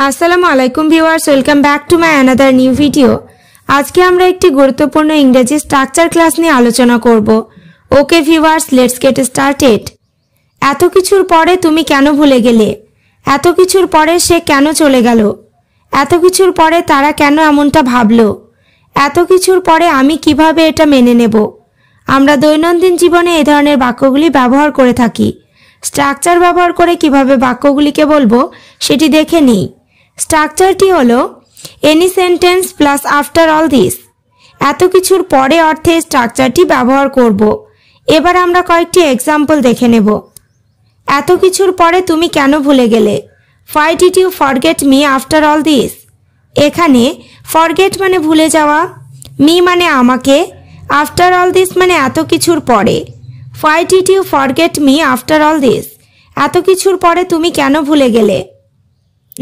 আসসালামু আলাইকুম viewers, welcome back to my another new video. আজকে আমরা একটি গুরুত্বপূর্ণ ইংরেজি স্ট্রাকচার ক্লাস নিয়ে আলোচনা করব। Okay viewers, let's get started. এত কিছুর পরে তুমি কেন ভুলে গেলে? এত কিছুর পরে সে কেন চলে গেল? এত কিছুর পরে তারা কেন এমনটা ভাবলো? এত কিছুর পরে আমি কিভাবে এটা মেনে নেব? আমরা দৈনন্দিন জীবনে এই ধরনের বাক্যগুলি ব্যবহার করে থাকি। স্ট্রাকচার ব্যবহার করে কিভাবে বাক্যগুলিকে বলবো সেটি দেখে নিই। স্ট্রাকচারটি হলো any sentence plus after all this. এত কিছুর পরে অর্থে স্ট্রাকচারটি ব্যবহার করব। এবার আমরা কয়েকটি এক্সাম্পল দেখে নেব। এত কিছুর পরে তুমি কেন ভুলে গেলে? Why did you forget me after all this? এখানে ফরগেট মানে ভুলে যাওয়া, মি মানে আমাকে, আফটার অল দিস মানে এত কিছুর পরে। Why did you forget me after all this? এত কিছুর পরে তুমি কেন ভুলে গেলে?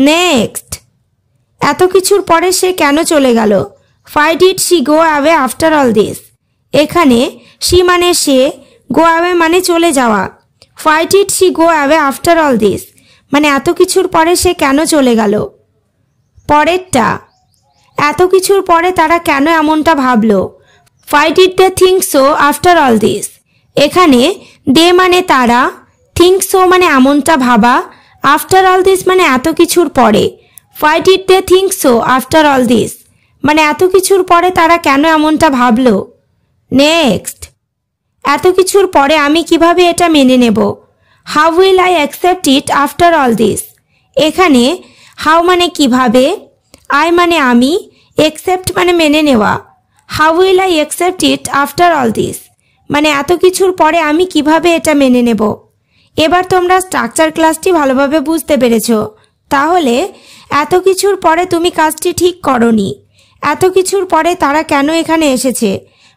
নেক্সট, এত কিছুর পরে সে কেন চলে গেল? Why did she go away after all this? এখানে শি মানে সে, গো অ্যাওয়ে মানে চলে যাওয়া। Why did she go away after all this মানে এত কিছুর পরে সে কেন চলে গেল। পরেরটা, এত কিছুর পরে তারা কেন এমনটা ভাবলো? Why did they think so after all this? এখানে দে মানে তারা, থিঙ্ক সো মানে এমনটা ভাবা, আফটার অল দিস মানে এত কিছুর পরে। Why did they think so after all this মানে এত কিছুর পরে তারা কেন এমনটা ভাবলো। নেক্সট, এত কিছুর পরে আমি কিভাবে এটা মেনে নেব? How will I accept it after all this? এখানে হাউ মানে কিভাবে, আই মানে আমি, অ্যাকসেপ্ট মানে মেনে নেওয়া। How will I accept it after all this মানে এত কিছুর পরে আমি কিভাবে এটা মেনে নেব। এবার তোমরা স্ট্রাকচার ক্লাসটি ভালোভাবে বুঝতে পেরেছো। তাহলে এত কিছুর পরে তুমি কাজটি ঠিক করনি। এত কিছুর পরে তারা কেন এখানে এসেছে?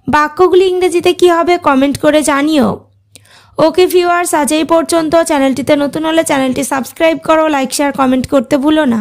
বাক্যগুলি ইংরেজিতে কি হবে কমেন্ট করে জানিও। ওকে ভিউয়ার্স, আজ এই পর্যন্ত। চ্যানেলটিতে নতুন হলে চ্যানেলটি সাবস্ক্রাইব করো, লাইক শেয়ার কমেন্ট করতে ভুলো না।